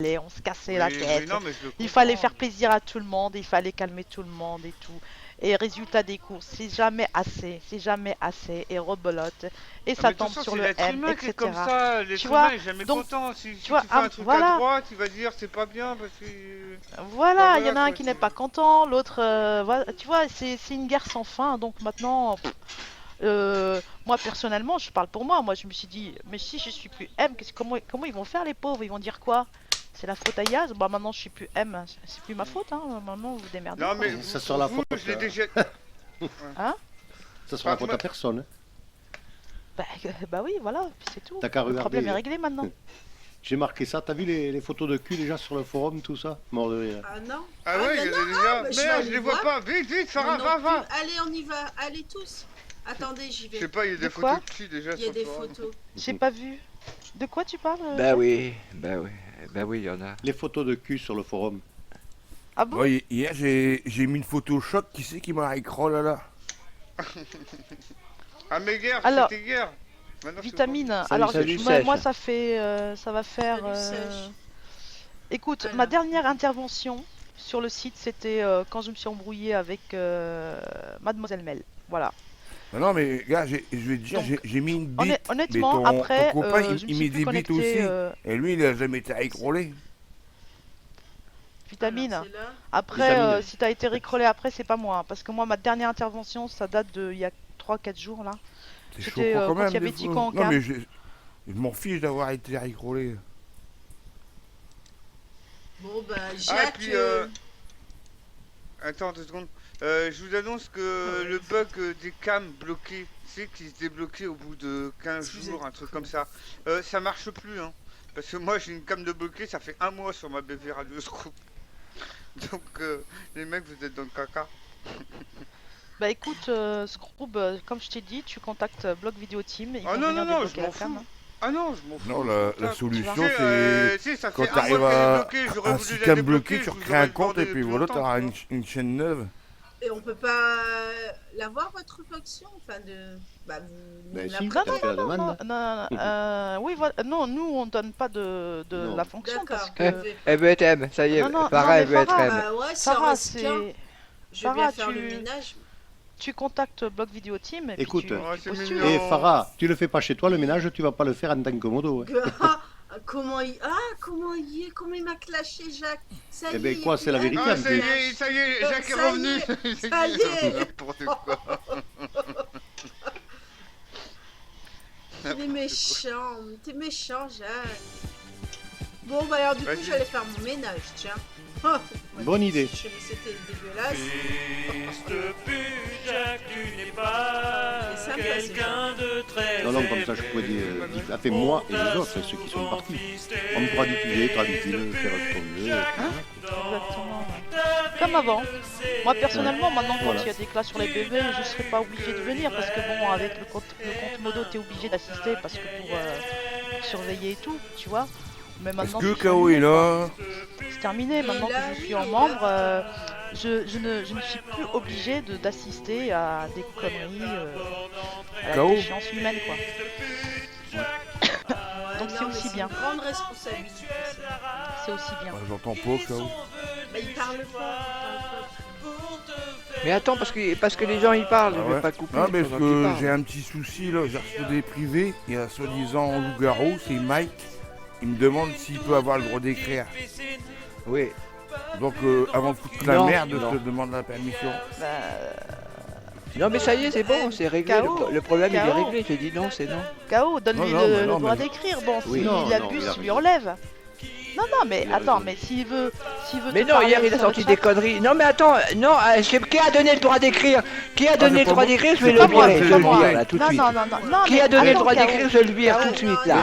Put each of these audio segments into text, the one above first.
on se cassait la Oui, oui, tête. non, mais je le Il fallait comprends. faire plaisir à tout le monde, il fallait calmer tout le monde et tout. Et résultat des courses, c'est jamais assez, et rebelote, et Ah, ça mais de toute tombe façon, sur c'est le l'être M, humain qui est comme etc. ça. Tu L'être humain vois, est jamais donc, content. Si, tu si vois, tu fais un truc à voilà, droite, il va dire c'est pas bien parce que. Enfin voilà, il y en voilà a un quoi. qui n'est pas content, l'autre, voilà, tu vois, c'est une guerre sans fin, donc maintenant, moi personnellement, je parle pour moi. Moi, je me suis dit, mais si je suis plus M, comment ils vont faire les pauvres? Ils vont dire quoi? C'est la faute à Yaz? Bah maintenant je suis plus M, c'est plus ma Mm. faute, hein. Maintenant vous vous démerdez Non, quoi. mais Et ça sera la vous, faute. je l'ai déjà. Ouais. Hein? Ça sera la Enfin, faute à personne. Hein. Bah, bah oui, voilà, puis c'est tout. T'as qu'à Le problème est regarder. réglé maintenant. J'ai marqué ça. T'as vu les photos de cul déjà sur le forum, tout ça? Mort de rire. Ah non. Ah Ah ouais, il ben y non, en a déjà. bah, je vais Merde, je aller les vois voir. pas. Vite, vite, Moi Sarah, non va, plus. va. Allez, on y va. Allez tous. Attendez, j'y Je sais vais. pas, il y a De des quoi? photos de cul déjà Il y a sur le des forum. photos. J'ai pas vu. De quoi tu parles, Bah Jack? oui, bah oui, bah oui, il y en a. Les photos de cul sur le forum. Ah bon? Ouais, hier j'ai mis une photo choc, qui c'est qui m'a écrit? Oh là là. Ah, mais guerre, Alors, c'était guerre. Maintenant, c'est vitamine. Salut, Alors, salut, moi, Sèche. moi, ça fait, ça va faire. Salut, Sèche. Écoute, ma Alors. dernière intervention sur le site, c'était quand je me suis embrouillée avec Mademoiselle Mel. Voilà. Bah non mais gars, je vais te dire, Donc, j'ai mis une bite, mais honnêtement, ton après, copain je me il suis met plus des bites connectée. aussi. Et lui il a jamais été écrolé. Vitamine. Alors, c'est là. Après, Vitamine. si t'as été récrolé après, c'est pas moi, hein, parce que moi, ma dernière intervention, ça date de il y a 3-4 jours là. C'est chaud C'était quand quand même il y avait des Tico fois. en Non cam. mais je m'en fiche d'avoir été écrolé. Bon, bah, Ah, et Jacques. puis, attends 2 secondes. Je vous annonce que ouais. le bug des cams bloqués, c'est qu'ils se débloquaient au bout de 15 Vous jours, êtes un truc con. comme ça. Ça marche plus, hein. Parce que moi j'ai une cam de bloqué, ça fait 1 mois sur ma BV Radio Scoop. Donc les mecs, vous êtes dans le caca. Bah écoute, Scroob, comme je t'ai dit, tu contactes Blog Video Team, ils Ah vont non, venir non, non, je débloquer m'en la cam. fous. Hein. Ah non, je m'en fous. Non, je la m'en tape. solution Tu c'est Tu sais, ça quand fait un t'arrives mois qu'elle est à bloquée, j'aurais un voulu la système débloquer, bloqué, tu je vous recrées un aurais compte et demandé puis depuis voilà, longtemps, t'auras tu vois. une chaîne neuve. Et on peut pas l'avoir, votre fonction. Enfin, de. Bah, vous Ben la si, Non, t'as non, fait la non, non, demande. non, oui, voilà, non, nous on donne pas de Non. la fonction parce D'accord. que. Elle veut être M, ça y Non, non, est, non, Farah mais elle veut être Farah, M. Bah ouais, ça Farah, reste qu'un. c'est. Je vais bien Farah, faire le ménage. tu contactes Blog Video Team et Écoute. puis Oh, tu c'est postules. mignon. Et Farah, tu le fais pas chez toi, le ménage, tu vas pas le faire en tant que modo. Hein. Ah, comment il est, comment il m'a clashé, Jacques. Ça Eh y ben, est, quoi, il y a c'est la plus vérité, de Ah, en ménage. ça y est, Jacques est Ça y revenu. est, ça y est. N'importe quoi. Il est méchant, t'es méchant, Jacques. Bon, bah alors du coup, Vas-y. je vais aller faire mon ménage, tiens. Bonne idée. Je sais, mais c'était dégueulasse. Triste pute, Jacques, tu n'es pas C'est sympa, quelqu'un de très Non, non, comme ça je pourrais dire, a fait moi et les autres, ceux qui sont partis. On pourra diffuser, traduire, faire ce qu'on veut. Exactement. Comme avant. Moi personnellement, maintenant quand Voilà. il y a des classes sur les bébés, je serais pas obligé de venir parce que bon, avec le compte modo, t'es obligé d'assister parce que pour surveiller et tout, tu vois. Mais Est-ce maintenant, que c'est KO est terminé, quoi. là? C'est terminé. Maintenant que là, je oui, suis en il est membre, là. je ne suis plus obligé d'assister à des conneries, à la KO. déchéance humaine, quoi. Donc c'est Non, mais aussi bien. une grande responsabilité. C'est aussi bien. Bah, j'entends pas KO. Bah, il parle pas. Mais attends, parce que les gens y parlent, Ah je vais ouais. pas couper. Non mais pendant parce qu'ils que parlent. j'ai un petit souci là, j'ai reçu des privés, il y a soi-disant loup-garou, c'est Mike, il me demande s'il peut avoir le droit d'écrire. Oui. Donc avant de foutre la Non, merde, non. je te demande la permission. Bah, Non mais ça y est, c'est bon, c'est réglé. KO. Le problème il est KO. réglé. J'ai dit non, c'est non. KO, donne-lui Non, non, mais le non, droit mais- d'écrire. Bon, Oui. s'il Non, non, abuse, il a tu lui raison. relèves. Non, mais Il a attends, raison. mais s'il veut Mais te non, parler hier il a sur le sorti chat- des conneries. Non mais attends, non, qui a donné le droit d'écrire? Qui a donné c'est le pas droit moi. d'écrire? Je C'est vais pas le moi, virer, c'est je vais le moi. virer là tout de Non, suite. non, non. Qui mais a donné le attends, droit KO. d'écrire? Je le vire KO. tout de suite là.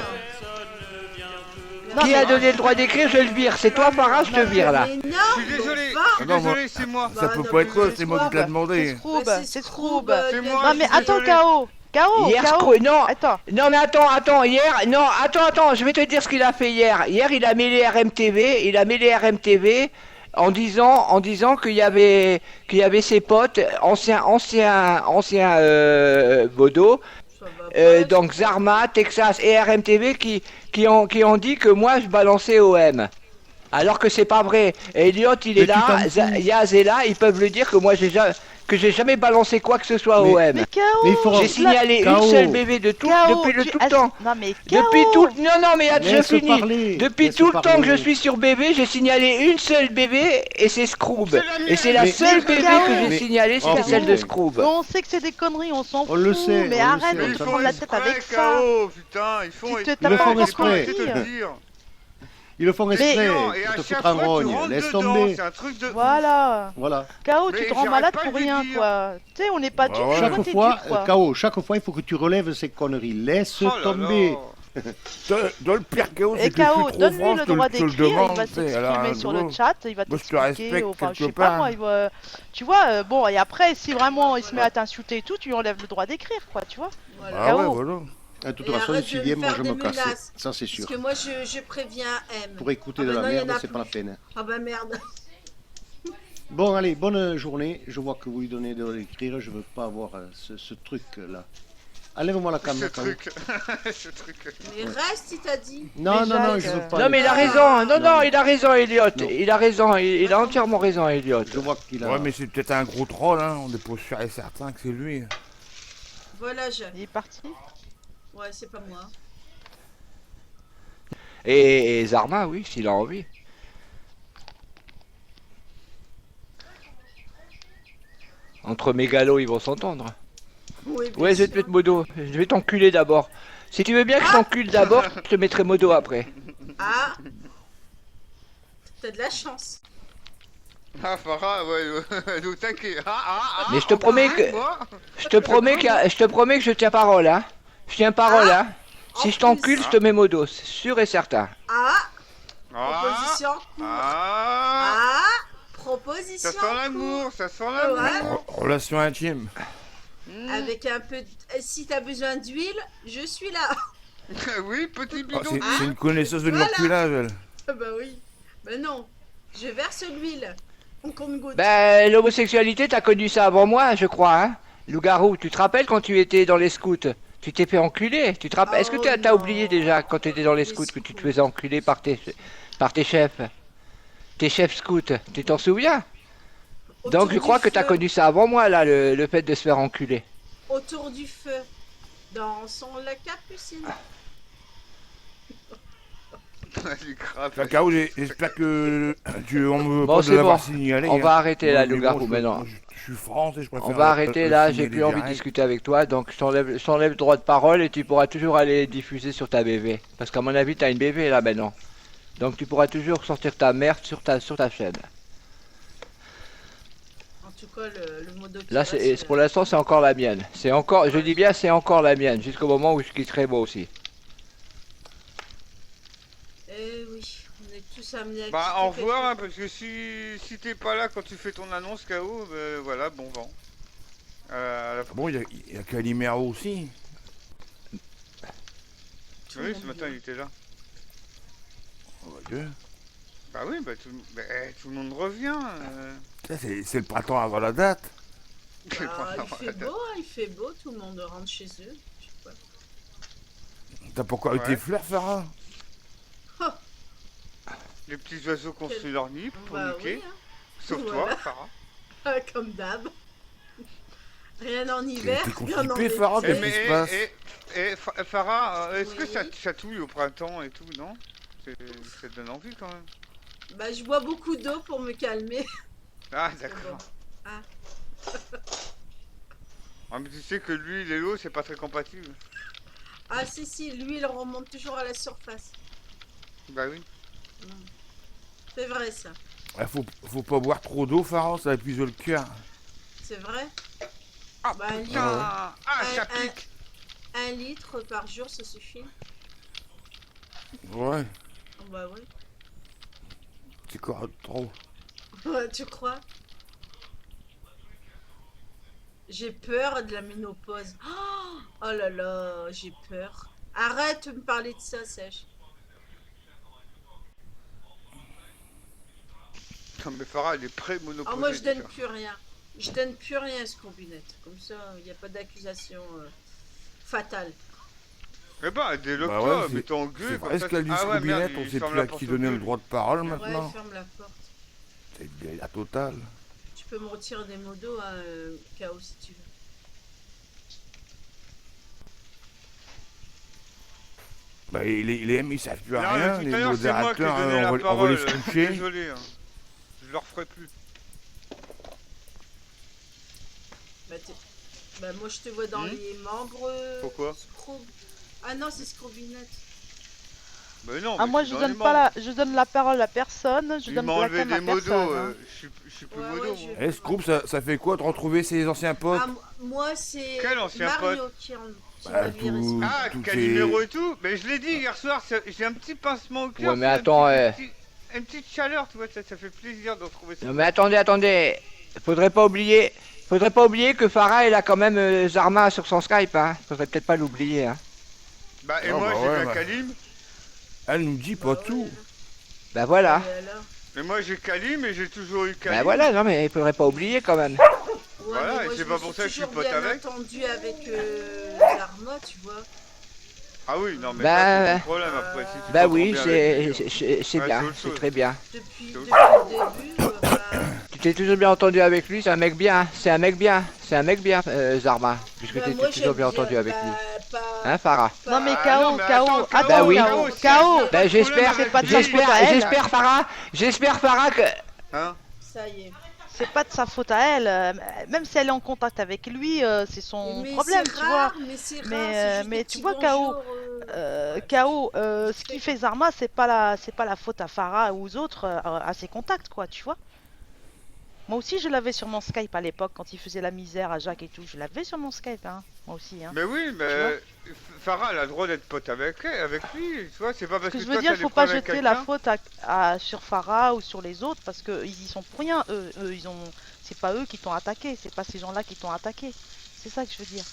Non, Qui mais- a donné le droit d'écrire? Je le vire. C'est toi, Farah, je te vire là. Mais non, Je suis désolé, bon, je suis Ah non, moi- désolé, c'est moi. Ça peut non, pas être mais toi, c'est c'est moi qui te l'ai demandé. Scroob, Bah, c'est Scroob, Scroob. C'est il moi, a Non, je mais suis attends, désolé. KO. KO, Hier, KO. non, Attends. non mais attends, hier, non, attends, je vais te dire ce qu'il a fait hier. Hier, il a mis les RMTV en disant qu'il y avait ses potes, anciens Bodo, ça va pas, donc Zarma, Texas et RMTV qui ont dit que moi je balançais OM. Alors que c'est pas vrai. Et Elliot, il est Mais tu là, t'en fous. Yaz est là, ils peuvent le dire que moi j'ai jamais balancé quoi que ce soit au Mais- OM. Mais KO Mais il faut- J'ai signalé une KO. seule BV de tout, KO, depuis le tu tout le as- temps. Non mais Depuis KO. tout le... Non, non, mais je Laisse finis. parler, Depuis laisse tout le temps que parler. je suis sur BV, j'ai signalé une seule BV et c'est Scroob. C'est la Et c'est la mienne. seule Mais BV KO. que j'ai Mais- signalée, Oh, c'était celle de putain. Scroob. Mais on sait que c'est des conneries, on s'en On le fout. sait, Mais on le arrête sait, de on te Ils s'en prendre fout. la font tête avec exprès, ça. KO, putain, ils font Tu te exprès. tapes pas J'ai exprès. pas arrêté de Mais- le dire. Ils le font exprès Non, et pour à te chaque foutre en fois, tu rogne. rentres Laisse dedans, tomber. c'est un truc de... Voilà. Voilà. KO, Mais tu te rends j'arrête malade pas pour de le rien, dire. quoi. Tu sais, on n'est pas Bah dupes, ouais. toi, Chaque t'es fois, dupe, quoi. KO, chaque fois, il faut que tu relèves ces conneries. Laisse Oh là là. tomber. Dans le pire chaos, Et c'est que je suis KO, trop donne-lui franc, le je te droit je te le d'écrire, il demande. va tu sais, alors, s'exprimer sur le gros, chat, il va moi, je te t'expliquer, respecte enfin je sais quelque pas part. moi, tu vois, bon, et après si vraiment il se met à t'insulter et tout, tu lui enlèves le droit d'écrire, quoi, tu vois. Voilà. Ah ouais, KO. voilà. De toute Et façon, arrête si de vient, me moi faire je des me casse. menaces. Ça, c'est Parce sûr. que moi je préviens M. Pour écouter Ah de bah la non, il y en merde, a c'est pas la plus. peine. Ah bah merde. Bon, allez, bonne journée. Je vois que vous lui donnez de l'écrire. Je veux pas avoir ce truc-là. Enlève-moi la Ce caméra. truc. Ce truc. Mais reste, il t'a dit. Non, non, non, je Jacques, veux pas. Non, mais il a aller- raison. Non, non, Non. il a raison, Elliot. Non. Il a raison. Il a entièrement raison, Elliot. Je vois qu'il a. Ouais, mais c'est peut-être un gros troll, hein. On est pas sûr et certain que c'est lui. Voilà, Il est parti. Ouais, c'est pas moi. Et Zarma, oui, s'il a envie. Entre mégalos, ils vont s'entendre. Oui, bien Ouais, je vais te sûr. mettre modo. Je vais t'enculer d'abord. Si tu veux bien que je t'encule d'abord, je te mettrai modo après. Ah. T'as de la chance. Ah, Farah, ouais, donc t'inquiète. Mais je te promets que- Je te promets que je tiens parole, hein. Je tiens parole, hein. Si je t'encule, je te mets modo, c'est sûr et certain. Ah. Ah, Proposition. ah, Ah. Proposition. ça sent l'amour, ça sent l'amour. Ouais. Relation intime. Avec un peu. Si t'as besoin d'huile, je suis là. Oui, petit Ah, bidon. c'est une connaisseuse de Voilà. l'enculage, elle. Ah bah oui. Bah non. Je verse l'huile. On compte goutte. Ben, l'homosexualité, t'as connu ça avant moi, je crois, hein. Loup-garou, tu te rappelles quand tu étais dans les scouts? Tu t'es fait enculer. Tu te rappelles? Est-ce que Oh t'as non. oublié déjà quand tu étais dans les scouts que tu te faisais enculer par tes chefs? Tes chefs scouts, tu t'en souviens? Autour Donc je du crois que t'as feu. connu ça avant moi, là, le fait de se faire enculer. Autour du feu. Dansons la capucine. Du grave. Enfin, K.O., j'espère que on me veut Bon, pas c'est de l'avoir bon. signalé. On hein. va arrêter là, Mais bon, loup-garou, je- maintenant. Je suis français, je préfère. On va arrêter le là, j'ai signaler plus envie de direct. discuter avec toi, donc je t'enlève le droit de parole et tu pourras toujours aller diffuser sur ta BV. Parce qu'à mon avis, t'as une BV là maintenant. Donc tu pourras toujours sortir ta merde sur ta chaîne. En tout cas, le mot d'octave. Là, pour l'instant, c'est encore la mienne. C'est encore, je dis bien, c'est encore la mienne, jusqu'au moment où je quitterai moi aussi. Eh oui, on est tous amenés à Bah, quitter au revoir, quelque hein, parce que si t'es pas là quand tu fais ton annonce KO, voilà, bon vent. À la... Bon, il y a Calimero aussi. Tout le Oui, monde ce matin vient. il était là. Oh, bah, Dieu. Bah oui, bah tout le monde revient. Ça, c'est le printemps avant la date. Ah, il fait beau, tout le monde rentre chez eux. Je sais pas. T'as pas encore eu Ouais. tes fleurs, Farah? Les petits oiseaux construisent leur nid pour Bah niquer. oui, hein. Sauf Voilà. toi, Farah. Comme d'hab. Rien en hiver, T'es rien en constipé, été. Farah, Eh, qu'est-ce mais qui se passe? Farah, est-ce que Oui. ça chatouille au printemps et tout, non Ça te donne envie quand même. Bah, je bois beaucoup d'eau pour me calmer. Ah, d'accord. Ah. Ah, mais tu sais que l'huile et l'eau, c'est pas très compatible. Ah si, l'huile remonte toujours à la surface. Bah oui. C'est vrai ça. Faut pas boire trop d'eau, Farah, ça épuise le cœur. C'est vrai. Ah Bah, un putain Ah, ça un- pique 1 litre par jour, ça suffit. Ouais, Oh, bah oui. c'est quoi trop? Ouais, tu crois? J'ai peur de la ménopause. Oh là là, j'ai peur. Arrête de me parler de ça, Sèche. Non mais Farah, elle est pré-monoposée. Oh, moi, je donne déjà. plus rien. Je donne plus rien à ce combinette. Comme ça, il n'y a pas d'accusation fatale. Eh ben, Bah déloque-toi, ouais, mets-toi en c'est gueule. vrai ce qu'elle dit Ah ouais, merde, Scroubinette, on il sait ferme plus la à qui porte donner au le gueule. droit de parole Ouais, maintenant. ferme la porte. C'est la totale. Tu peux me retirer des modos à KO si tu veux. Bah, les M, ils savent plus Non, rien, mais les tout à l'heure, c'est moi qui ai modérateurs, donné la on va parole. les Je suis coucher. désolé, hein. Je le referai plus. Bah, bah, moi je te vois dans les membres. Pourquoi? Ah non, c'est Scrobinette. Mais non, Ah mais moi je je suis dans les donne pas membres. je donne la parole à personne, je Il donne m'a la enlevé cam à des modos, personne. Hein. je suis plus Ouais, modo, ouais, moi. Eh, ce groupe, ça fait quoi de retrouver ses anciens potes? Ah, moi c'est Quel ancien Mario pote? qui Bah, m'a viré. tout- Ah, tout Calimero est- et tout. Mais je l'ai dit hier soir, j'ai un petit pincement au cœur. Ouais, mais c'est un attends, une petite chaleur, tu vois, ça fait plaisir de retrouver ça. Non mais attendez. Faudrait pas oublier que Farah elle a quand même Zarma sur son Skype, hein. Faudrait peut-être pas l'oublier, hein. Bah, et Oh, moi, bah j'ai ouais, bien bah. Kalim. Elle nous dit pas tout. Bah voilà. Et alors Mais moi, j'ai Kalim et j'ai toujours eu Kalim. Bah voilà, non mais il faudrait pas oublier quand même. Ouais, Voilà, mais et moi, c'est je pas me pour suis ça que je suis toujours pote bien avec. entendu avec Zarma, tu vois. Ah oui, non, mais Bah, ça, c'est ton problème après. Si tu Bah t'entends oui, bien avec lui, c'est Ouais, bien, c'est autre c'est chose. très bien. Depuis C'est le autre début, bah, Tu t'es toujours bien entendu avec lui, c'est un mec bien, Zarma, puisque bah, tu moi, t'es toujours j'aime bien entendu avec lui. Pas, Hein, Farah? Non mais Ah, KO, non, mais attends, KO, attends, Bah oui. KO, si elle KO. dit Bah j'espère, c'est pas de sa faute à elle. j'espère Farah que... Hein? ça y est. C'est pas de sa faute à elle, même si elle est en contact avec lui, c'est son Mais problème, c'est tu vois. rare, mais c'est rare, Mais, c'est juste mais des tu petits vois, bonjours, KO, ce qui fait Zarma, c'est pas la faute à Farah ou aux autres, à ses contacts, quoi, tu vois. Moi aussi, je l'avais sur mon Skype à l'époque, quand il faisait la misère à Jacques et tout. Je l'avais sur mon Skype, hein. Moi aussi, hein. Mais oui, mais Farah, elle a le droit d'être pote avec lui, tu vois, c'est pas Ce parce que que je veux toi, dire, t'as il des faut pas problèmes avec jeter la quelqu'un. faute sur Farah ou sur les autres, parce qu'ils y sont pour rien. Eux, c'est pas eux qui t'ont attaqué, c'est pas ces gens-là qui t'ont attaqué. C'est ça que je veux dire.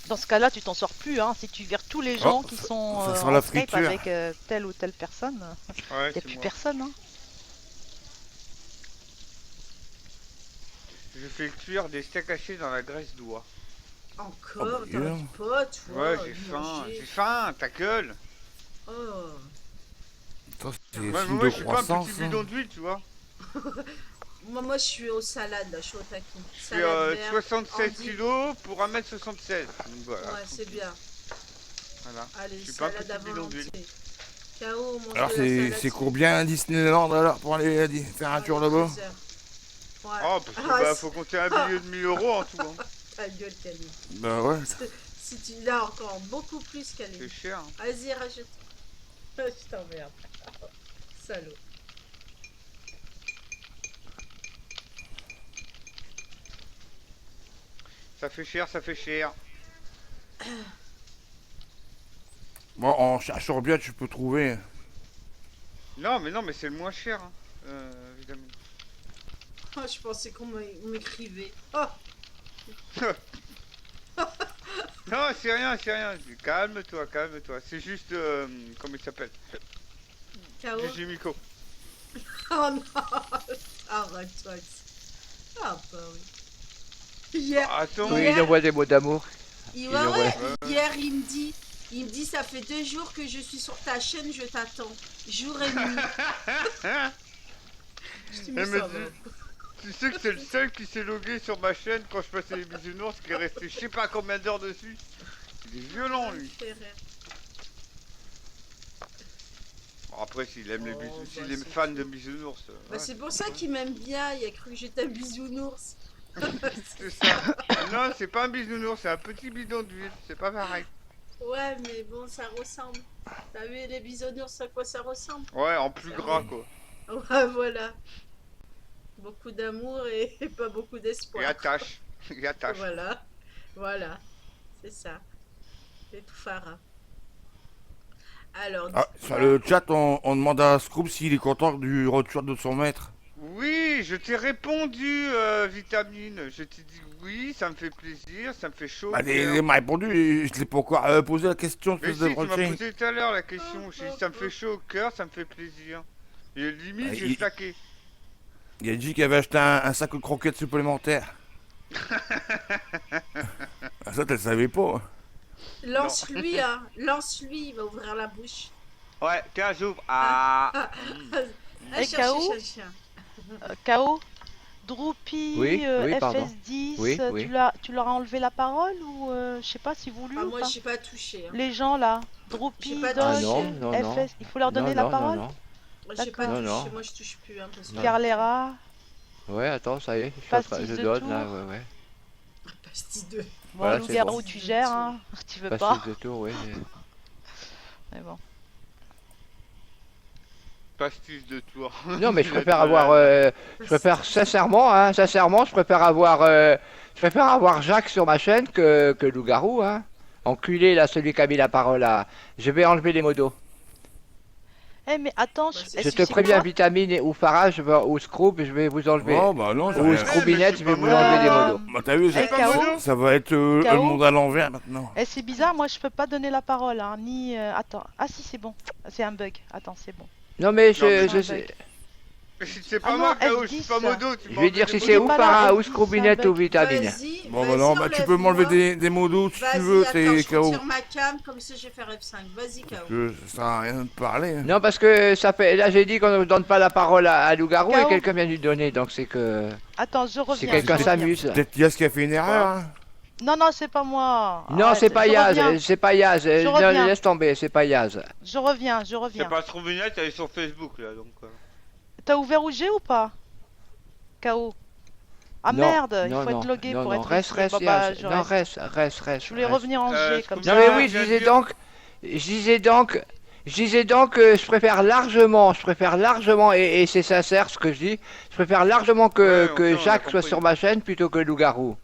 Dans ce cas-là, tu t'en sors plus, hein. Si tu vires tous les gens qui sont ça sent en la Skype friture. avec telle ou telle personne, Ouais, y a c'est plus moi. personne, hein. Je fais cuire des steaks hachés dans la graisse d'oie. Encore, bah, t'en as yeah. du pote, Ouais, j'ai faim, ta gueule. Oh. Ça, c'est Ouais, signe mais de moi, je suis pas un croissance. petit bidon d'huile, tu vois. Moi, je suis aux salades, là, je suis au taquin. Je suis Salade verte, 76 endive. kilos pour 1m76. Donc voilà. Ouais, c'est bien. Voilà. Allez, Je suis pas un salade petit à bidon d'huile. volonté. KO, mange Alors de la salade. c'est combien Disneyland alors pour aller faire un tour là-bas? Ouais. Oh, parce que Ah, bah, faut compter un billet de 1000 euros en tout. Hein. Ta gueule, Camille. Bah ouais. Si tu l'as encore beaucoup plus, C'est Camille. cher. Hein. Vas-y, rachète. Je t'emmerde. Salaud. Ça fait cher, ça fait cher. Bon, en cherchant bien, tu peux trouver. Non, mais c'est le moins cher. Hein. Évidemment. Oh, je pensais qu'on m'écrivait. Oh, Non, c'est rien, c'est rien. Calme-toi, calme-toi. C'est juste. Comment il s'appelle? KO. Gigi Miko. Oh non. Arrête-toi. Ah, bah oui. Hier, Attends. Oui, il envoie des mots d'amour. il, il ouais, envoie- hier, il me dit, ça fait 2 jours que je suis sur ta chaîne, je t'attends. Jour et nuit. Je dis, mais Eh, mais ça va. tu sais que c'est le seul qui s'est logué sur ma chaîne quand je passais les bisounours, qui est resté je sais pas combien d'heures dessus. Il est violent lui. Ça me fait rire. Bon, après s'il aime les Oh, bisous, bah, s'il est c'est fan tout. de bisounours. Bah, ouais, c'est pour ça qu'il m'aime bien, il a cru que j'étais un bisounours. c'est ça. Non, c'est pas un bisounours, c'est un petit bidon d'huile, c'est pas pareil. Ouais, mais bon, ça ressemble. T'as vu les bisounours, à quoi ça ressemble? Ouais, en plus gras quoi. Ouais, voilà. Beaucoup d'amour et pas beaucoup Et d'espoir. attache. Il attache. Voilà. Voilà. C'est ça. C'est tout Farah. Alors, Ah, sur le chat, on demande à Scroob s'il est content du retour de son maître. Oui, je t'ai répondu, Vitamine. Je t'ai dit oui, ça me fait plaisir, ça me fait chaud. Bah, au cœur. il m'a répondu et je l'ai pas encore posé la question. Mais espèce si, de tu m'as bretin. posé tout à l'heure la question. J'ai dit ça me fait chaud au cœur, ça me fait plaisir. Et limite, Ah, j'ai il- flaqué. Il a dit qu'il avait acheté un sac de croquettes supplémentaire. Ah, ça, t'elle savais pas. Lance-lui, hein. Lance-lui, il va ouvrir la bouche. Ouais, tiens, j'ouvre. Ah. Ah, Et cherchez, KO? cherchez. KO, Droopy, Oui, oui, pardon. FS10, Oui, oui. tu leur as enlevé la parole ou je sais pas si voulu Ah, ou moi, pas. j'ai pas touché. Hein. Les gens là, Droopy, J'ai pas Doc, Ah non, non, non. FS, il faut leur donner non, la parole. Non, Moi, j'ai pas D'accord. touché. Non, non. Moi, je touche plus. Hein, parce que... Non. Carlera, Ouais, attends, ça y est, Pastis je de donne tour. là, ouais. Pastis 2. bon, Voilà, c'est loup-garou bon. tu gères, hein. Tu veux pas. Pastis de tour, ouais. Mais bon. Pastis de tour. Non, mais je Il a préfère trop avoir. la- Je préfère sincèrement, hein, sincèrement, je préfère avoir Jacques sur ma chaîne que Loup-garou, hein. Enculé là, celui qui a mis la parole là. Je vais enlever les modos. Eh mais attends, Bah, est-ce Je que te c'est préviens, quoi Vitamine ou Farah, ou Scroob, je vais vous enlever. Oh, bah non, j'ai Ou rien. Scroobinette, je vais mais vous c'est pas enlever des moi. modos. Bah, t'as vu, Eh, KO, ça va être le KO. monde à l'envers maintenant. Eh, c'est bizarre, moi je peux pas donner la parole, hein, ni... Attends, ah si c'est bon, c'est un bug, attends c'est bon. Non, mais Non, mais je c'est un sais. C'est pas Ah moi, non, KO, je suis F10, pas modo. tu Je m'as vais dire enlevé si des c'est Il est ou pas là, Farah, ou F10, Scroobinette c'est un ou bug. Vitamine. Vas-y, Bon, vas-y, bah non, bah tu peux enlève-moi. m'enlever des modos si tu Vas-y, veux, attends, c'est je KO. retire ma cam, comme ça je vais faire F5. Vas-y, KO. Ça sert à rien de parler. hein. Non, parce que ça fait. Là, j'ai dit qu'on ne donne pas la parole à Loup-garou et KO. quelqu'un vient de lui donner, donc c'est que. Attends, je Si reviens. quelqu'un je s'amuse. Peut-être Yas qui a fait une erreur. Hein. Non, non, c'est pas moi. Non, Arrête, c'est pas je Yaz, reviens, c'est pas Yaz. Je Non, reviens. laisse tomber, c'est pas Yaz. Je reviens, je C'est reviens. pas trop lunette, elle est sur Facebook là donc. T'as ouvert OG ou pas KO. Ah Non, merde, il non, faut non, être logué non, pour non, être reste, ici. reste, Bah, bah, Yaz. je Non, reste. reste. Je voulais reste. revenir en G je comme peux ça. Non, mais Ah, oui, bien je disais sûr. donc. Je disais donc que je préfère largement, et c'est sincère ce que je dis, je préfère largement Ouais, que on a Jacques soit compris. sur ma chaîne plutôt que Loup-garou.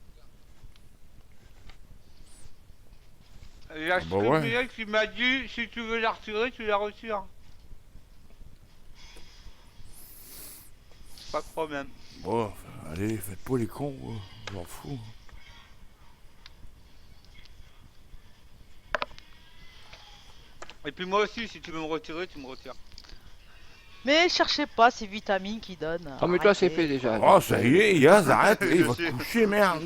Il y a Bah ouais. Screaming qui m'a dit si tu veux la retirer, tu la retires. Pas de problème. Bon, allez, faites pas les cons, je m'en fous. Et puis moi aussi, si tu veux me retirer, tu me retires. Mais cherchez pas, c'est Vitamine qui donne. Oh, mais toi, c'est Arrêtez. fait déjà. Oh, ça y est, Yaz, arrête, Je il va sais. te coucher, merde.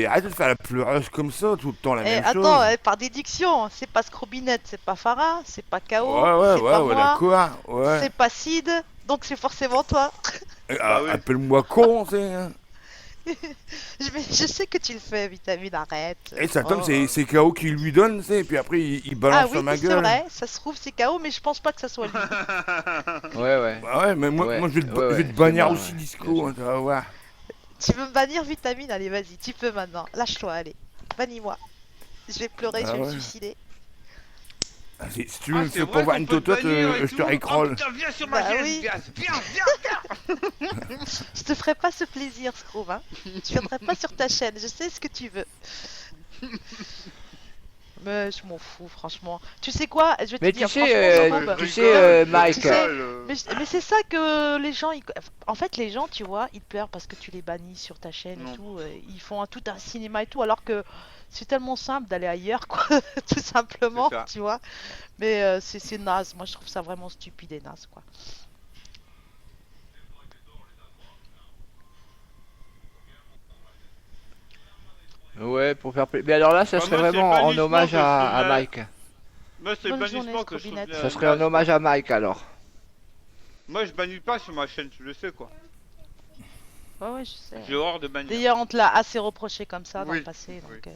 Arrête de faire la pleureuse comme ça, tout le temps la Eh, même attends, chose. par déduction, c'est pas Scroobinette, c'est pas Farah, c'est pas KO, Ouais, c'est pas moi, d'accord, ouais. c'est pas Sid, donc c'est forcément toi. Bah oui. Appelle-moi con, c'est. Hein. Je sais que tu le fais, Vitamine, arrête. Et ça tombe, Oh. c'est KO qui lui donne, c'est, et puis après il balance Ah oui, sur ma c'est gueule. vrai, ça se trouve c'est KO, mais je pense pas que ça soit lui. Ouais. Bah ouais, mais moi, Ouais, moi je vais te, ouais, je vais te c'est bannir moi, aussi, ouais, Disco, bien hein, tu vas voir. Tu veux me bannir, Vitamine? Allez, vas-y, tu peux maintenant. Lâche-toi, allez. Bannis-moi. Je vais pleurer, Ah je vais me ouais. suicider. Ah, si tu Ah, me c'est fais vrai pas voir qu'on une peut te totote, bannir et je te tout. rickroll. Oh putain, viens sur ma Bah chaîne, oui. viens. Je te ferai pas ce plaisir, Scroob, hein. Je viendrai pas sur ta chaîne, je sais ce que tu veux. Mais je m'en fous, franchement. Tu sais quoi? Je vais te Mais dire, tu franchement, sais, Scroob, tu sais, Mike. Tu sais, mais c'est ça que les gens... En fait, les gens, tu vois, ils pleurent parce que tu les bannis sur ta chaîne Non. et tout. Ils font tout un cinéma et tout, alors que c'est tellement simple d'aller ailleurs, quoi. Tout simplement, C'est ça. tu vois. Mais c'est naze. Moi, je trouve ça vraiment stupide et naze, quoi. Ouais, pour faire plaisir. Mais alors là, ça Bah, serait moi, c'est vraiment en bannissement hommage que à je- Mike. Moi, c'est le Bonne journée, bannissement que je trouve Scroobinette. bien Ça serait en naze, hommage quoi. à Mike alors. Moi, je bannis pas sur ma chaîne, tu le sais quoi. Ouais, ouais, je sais. J'ai horreur de bannir. D'ailleurs, on te l'a assez reproché comme ça dans Oui, le passé, oui. donc...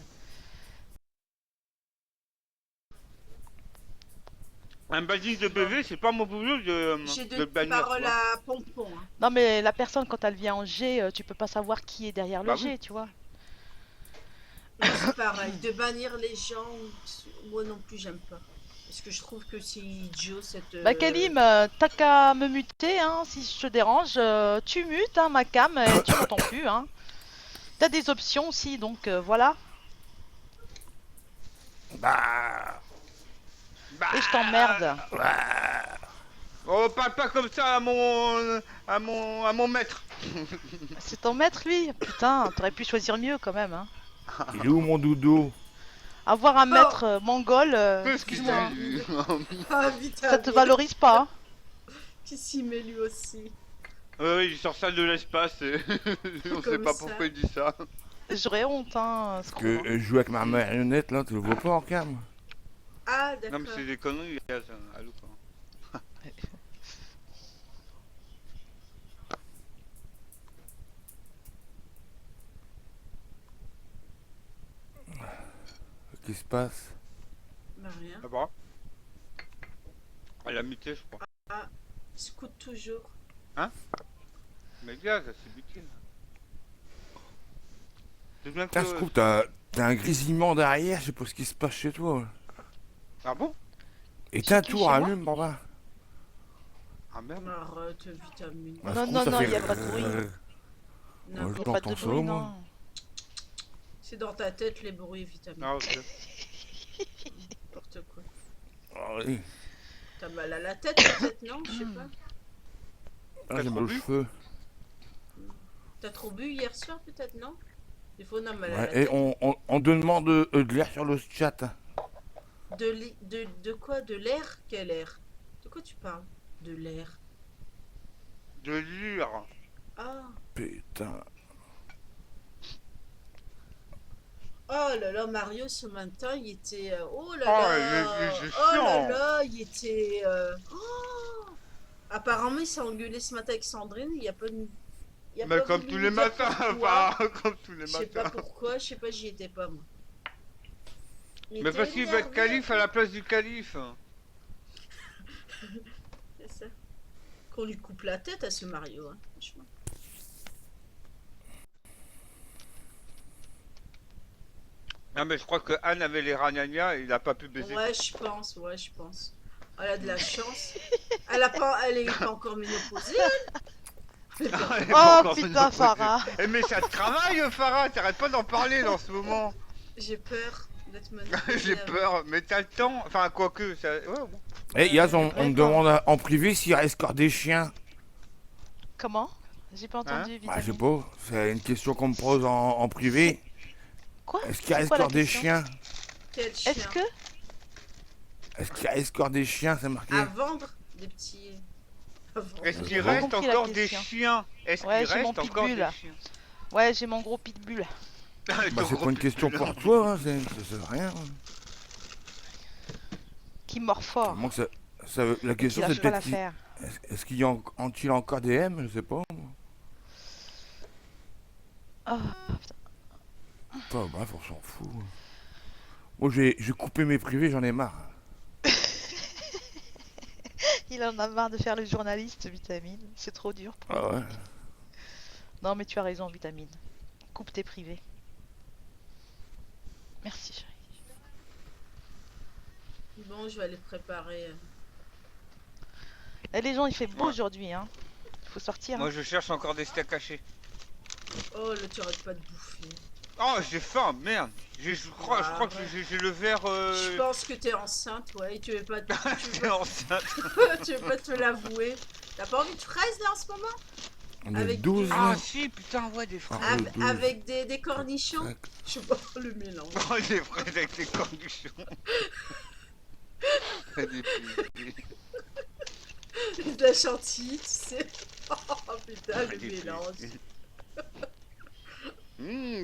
Un banning de BV, c'est pas mon boulot J'ai de deux bannir. tu paroles vois. à Pompon. Hein. Non, mais la personne, quand elle vient en G, tu peux pas savoir qui est derrière Bah le G, tu vois. Moi, c'est pareil. De bannir les gens, moi non plus, j'aime pas. Parce que je trouve que c'est idiot cette. Bah Kalim, t'as qu'à me muter, hein, si je te dérange. Tu mutes, hein, ma cam, et tu m'entends plus, hein. T'as des options aussi, donc voilà. Bah, Et je t'emmerde. oh, parle pas comme ça à mon maître. C'est ton maître, lui. Putain, t'aurais pu choisir mieux, quand même, hein. Il est où mon doudou? Avoir un maître mongol, Excuse-moi. excuse-moi, Ah, vite, ça te valorise pas, hein. Qui s'y met lui aussi. Oui, il sort ça de l'espace et on sait Comme pas ça. pourquoi il dit ça. J'aurais honte, hein, Parce ce que con. je joue avec ma marionnette là, tu le vois pas en cam. Ah, Non, mais d'accord. c'est des conneries, Yaz. Allô, quoi. Qu'est-ce qui se passe? Bah rien. Ah bon? Elle a muté, je crois. Scoot toujours. Mais Yaz, c'est muté. C'est bien Putain, je que... trouve que t'as un grésillement derrière, je sais pas ce qui se passe chez toi. Ah bon? Éteins qui, tout, chez moi allume, papa. Ah merde. Arrête, vitamine. Bah, Non, je trouve non, ça non, fait il y a pas de bruit. rrrr. Non, Ouais, Il n'y a T'entends pas de ça, bruit, moi non. c'est dans ta tête les bruits, vitamine. Ah, ok. N'importe quoi. Ah, oui. T'as mal à la tête peut-être, non? Je sais pas. Ah, T'as j'ai trop mal aux bu cheveux. T'as trop bu hier soir peut-être, non? Des fois on a mal à la Ouais, et tête. on demande de l'air sur le chat. De quoi? De l'air? Quel air? De quoi tu parles? De l'air. De lire. Ah. Putain. Oh là là, Mario ce matin, il était. Oh là Oh, là. il est Oh là chiant. là, il était. Oh. Apparemment, il s'est engueulé ce matin avec Sandrine. Il y a pas de. Il a Mais pas comme voulu tous nous les dire matins, pourquoi. enfin, comme tous les Je sais pas matins. pourquoi, je sais pas, j'y étais pas moi. Il Mais était parce qu'il veut être énervé, calife à la place du calife. c'est ça. Qu'on lui coupe la tête à ce Mario, hein, franchement. Non, mais je crois que Anne avait les ragnagnas et il a pas pu baiser. Ouais, je pense, ouais, je pense. Elle a de la chance. Elle a pas, elle est pas encore ménopausée. Elle est pas Oh encore putain, ménopausée. Farah. Eh, mais ça te travaille, Farah, t'arrêtes pas d'en parler dans ce moment. J'ai peur d'être ménopausée. J'ai peur, mais t'as le temps. Enfin, quoique, ça... ouais, bon. Eh, Yaz, on me D'accord. demande en privé s'il escorte des chiens. Comment? J'ai pas entendu, Bah, je sais vitamine. pas, c'est une question qu'on me pose en privé. Quoi? Est-ce qu'il y a C'est quoi la escorte des question? chiens? Quel chien. Est-ce que... Est-ce qu'il y a escorte des chiens, c'est marqué? À vendre des petits. À vendre. Est-ce J'ai qu'il pas reste compris la encore des question. chiens? Est-ce Ouais, qu'il j'ai mon reste encore pitbull, des là. chiens? Ouais, j'ai mon gros pitbull. Bah, c'est pas une question pour toi, hein, c'est rien. hein. Qui mord fort. Moi, la Qui question c'est lâche pas peut-être l'affaire. est-ce qu'il y a a-t-il encore des M? Je sais pas. Oh, Enfin, bref, on s'en fout. Moi, j'ai coupé mes privés, j'en ai marre. il en a marre de faire le journaliste, vitamine. C'est trop dur pour lui. Ah ouais. Non, mais tu as raison, vitamine. Coupe tes privés. Merci, chérie. Bon, je vais aller préparer. Eh, les gens, il fait beau Ouais. aujourd'hui, hein. Il faut sortir. Moi, Hein. je cherche encore des steaks hachés. Oh, là, tu arrêtes pas de bouffer. Oh, j'ai faim, merde. Je crois que j'ai le verre... Je pense que t'es enceinte, ouais, et tu veux pas, T'es enceinte. tu veux pas te l'avouer. T'as pas envie de fraises là en ce moment? On est Avec le 12 Ah là. si, putain, ouais, des fraises. Ah, le 12. Avec des cornichons? Ouais. Je sais pas le mélange. Oh, des fraises avec des cornichons. Des petits- De la chantilly, tu sais. Oh putain, le des- mélange.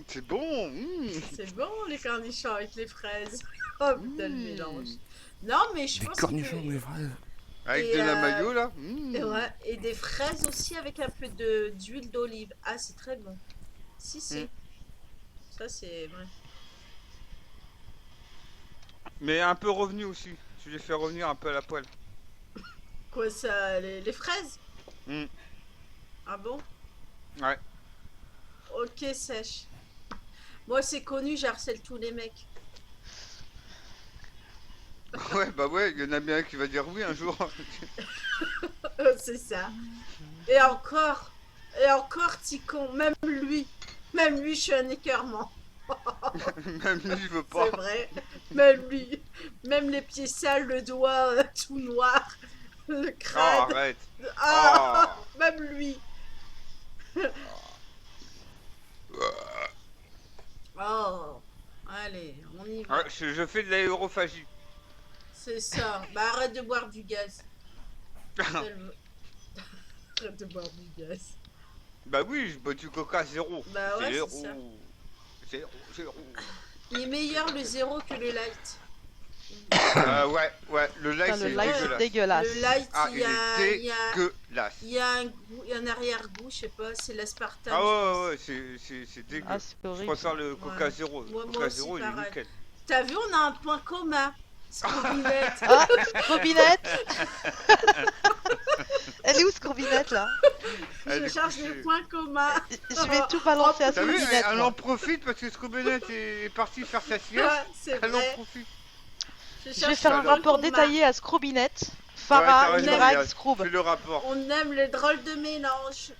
C'est bon. C'est bon les cornichons avec les fraises. Oh putain, le mélange. Non, mais je Des pense cornichons, que... des fraises. Avec Et, de la mayo là. Et, ouais, et des fraises aussi avec un peu d'huile d'olive. Ah, c'est très bon. Si, si. Mm. Ça, c'est vrai. Mais un peu revenu aussi. Tu les fais revenir un peu à la poêle. Quoi, ça, les fraises? Mm. Ah bon? Ouais. Ok, sèche. Moi, c'est connu, j'harcèle tous les mecs. Ouais, bah ouais, il y en a bien un qui va dire oui un jour. C'est ça. Et encore, Ticon, même lui, je suis un écœurement. Même lui, je veux C'est pas. vrai. Même lui, même les pieds sales, le doigt tout noir, le Oh, crâne. arrête. Ah, même lui. Oh, allez, on y va. Ouais, je fais de l'aérophagie. C'est ça. Bah arrête de boire du gaz. Arrête de boire du gaz. Bah oui, je bois du coca zéro. Bah ouais, Zéro. c'est ça. Zéro. Il est meilleur le zéro que le light. Ouais, le light Putain, c'est le light, c'est dégueulasse. dégueulasse. Le light, Ah, il y a, il est dégueulasse. il y a un goût, un arrière-goût, je sais pas, c'est l'aspartame. Ah je pense. ouais, c'est dégueu. Ah, c'est Je horrible. préfère le coca Ouais. zéro. Moi Le coca aussi, zéro, il est pareil. nickel. T'as vu, on a un point commun. Scrobinette. Ah, Scrobinette. Elle est où Scrobinette là? Elle Je est cherche couchée. les points communs. Je vais tout balancer à T'as vu, Scrobinette. elle moi. en profite parce que Scrobinette est partie faire sa sieste. Ouais, c'est Elle en vrai. profite. Je vais cherche faire les un points rapport communs. détaillé à Scrobinette. Ouais, t'as Farah, raison, Ibrahim, Elias. Scroob. Fais le rapport. On aime les drôles de mélange.